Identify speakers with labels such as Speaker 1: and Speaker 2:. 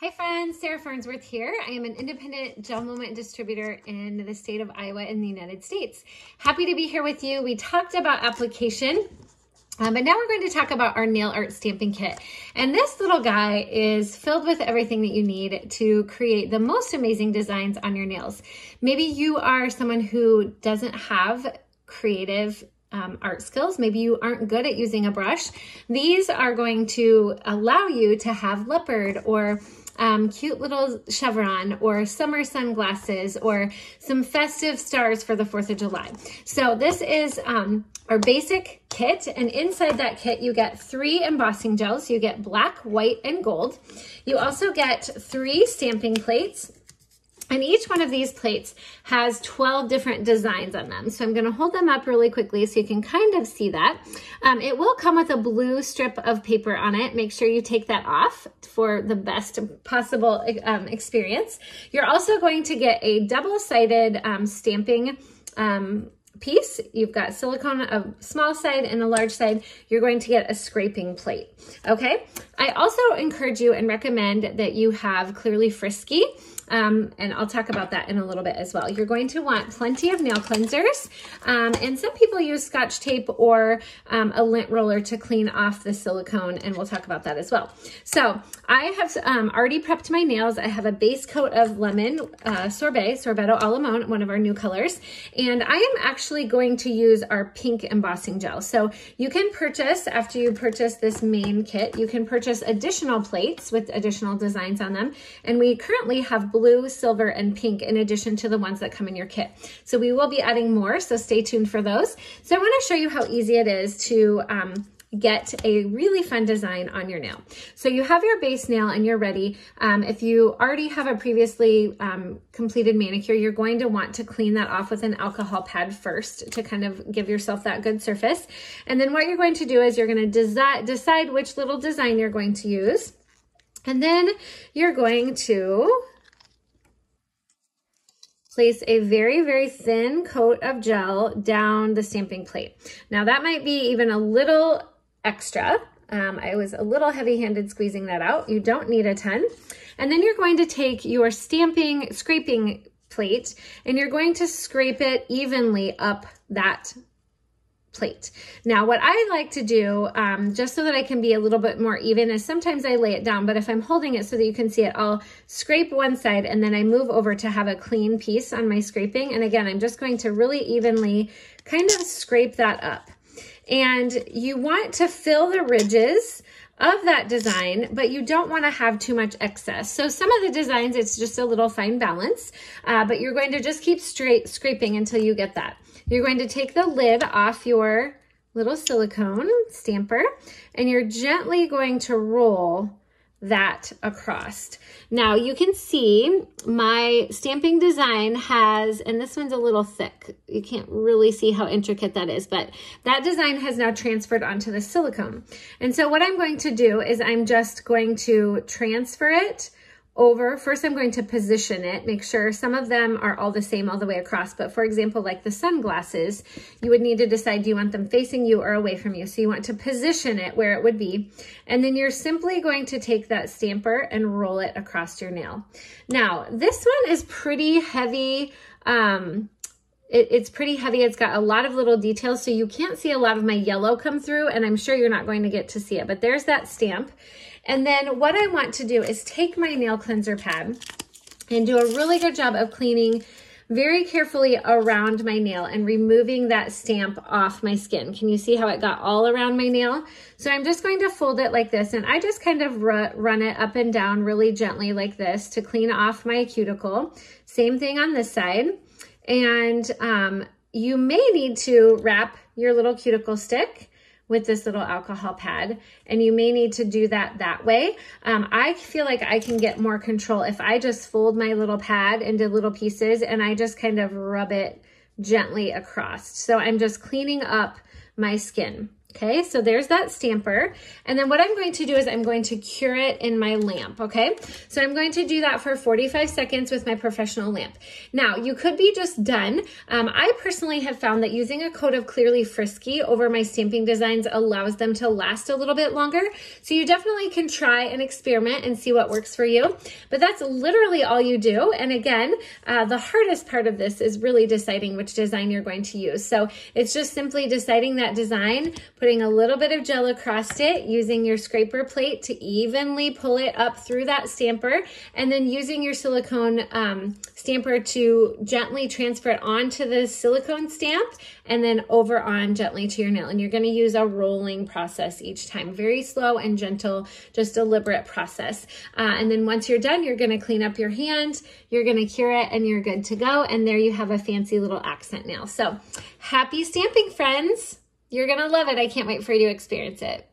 Speaker 1: Hi friends, Sarah Farnsworth here. I am an independent GelMoment distributor in the state of Iowa in the United States. Happy to be here with you. We talked about application, but now we're going to talk about our nail art stamping kit. And this little guy is filled with everything that you need to create the most amazing designs on your nails. Maybe you are someone who doesn't have creative art skills. Maybe you aren't good at using a brush. These are going to allow you to have leopard or cute little chevron or summer sunglasses or some festive stars for the 4th of July. So this is our basic kit, and inside that kit you get 3 embossing gels. You get black, white, and gold. You also get 3 stamping plates. And each one of these plates has 12 different designs on them. So I'm gonna hold them up really quickly so you can kind of see that. It will come with a blue strip of paper on it. Make sure you take that off for the best possible experience. You're also going to get a double-sided stamping piece. You've got silicone, a small side and a large side. You're going to get a scraping plate, okay? I also encourage you and recommend that you have Clearly Frisky. And I'll talk about that in a little bit as well. You're going to want plenty of nail cleansers, and some people use Scotch tape or a lint roller to clean off the silicone, and we'll talk about that as well. So I have already prepped my nails. I have a base coat of lemon sorbetto a la Limon, one of our new colors, and I am actually going to use our pink embossing gel. So you can purchase, after you purchase this main kit, you can purchase additional plates with additional designs on them, and we currently have blue, silver, and pink in addition to the ones that come in your kit. So we will be adding more, so stay tuned for those. So I want to show you how easy it is to get a really fun design on your nail. So you have your base nail and you're ready. If you already have a previously completed manicure, you're going to want to clean that off with an alcohol pad first to kind of give yourself that good surface. And then what you're going to do is you're going to decide which little design you're going to use. And then you're going to place a very, very thin coat of gel down the stamping plate. Now that might be even a little extra. I was a little heavy-handed squeezing that out. You don't need a ton. And then you're going to take your scraping plate and you're going to scrape it evenly up that plate. Now, what I like to do, just so that I can be a little bit more even, is sometimes I lay it down, but if I'm holding it so that you can see it, I'll scrape one side and then I move over to have a clean piece on my scraping. And again, I'm just going to really evenly kind of scrape that up. And you want to fill the ridges of that design, but you don't want to have too much excess. So some of the designs, it's just a little fine balance, but you're going to just keep scraping until you get that. You're going to take the lid off your little silicone stamper and you're gently going to roll that across. Now you can see my stamping design has, and this one's a little thick. You can't really see how intricate that is, but that design has now transferred onto the silicone. And so what I'm going to do is I'm just going to transfer it over. First, I'm going to position it, make sure some of them are all the same all the way across. But for example, like the sunglasses, you would need to decide, do you want them facing you or away from you? So you want to position it where it would be. And then you're simply going to take that stamper and roll it across your nail. Now, this one is pretty heavy. It's pretty heavy. It's got a lot of little details, so you can't see a lot of my yellow come through, and I'm sure you're not going to get to see it, but there's that stamp. And then what I want to do is take my nail cleanser pad and do a really good job of cleaning very carefully around my nail and removing that stamp off my skin. Can you see how it got all around my nail? So I'm just going to fold it like this, and I just kind of run it up and down really gently like this to clean off my cuticle. Same thing on this side. And you may need to wrap your little cuticle stick with this little alcohol pad, and you may need to do that way. I feel like I can get more control if I just fold my little pad into little pieces and I just kind of rub it gently across. So I'm just cleaning up my skin. Okay, so there's that stamper. And then what I'm going to do is I'm going to cure it in my lamp, okay? So I'm going to do that for 45 seconds with my professional lamp. Now, you could be just done. I personally have found that using a coat of Clearly Frisky over my stamping designs allows them to last a little bit longer. So you definitely can try and experiment and see what works for you. But that's literally all you do. And again, the hardest part of this is really deciding which design you're going to use. So it's just simply deciding that design, putting a little bit of gel across it, using your scraper plate to evenly pull it up through that stamper, and then using your silicone stamper to gently transfer it onto the silicone stamp and then over on gently to your nail. And you're going to use a rolling process each time, very slow and gentle, just deliberate process. And then once you're done, you're going to clean up your hand, you're going to cure it, and you're good to go. And there you have a fancy little accent nail. So happy stamping, friends. You're going to love it. I can't wait for you to experience it.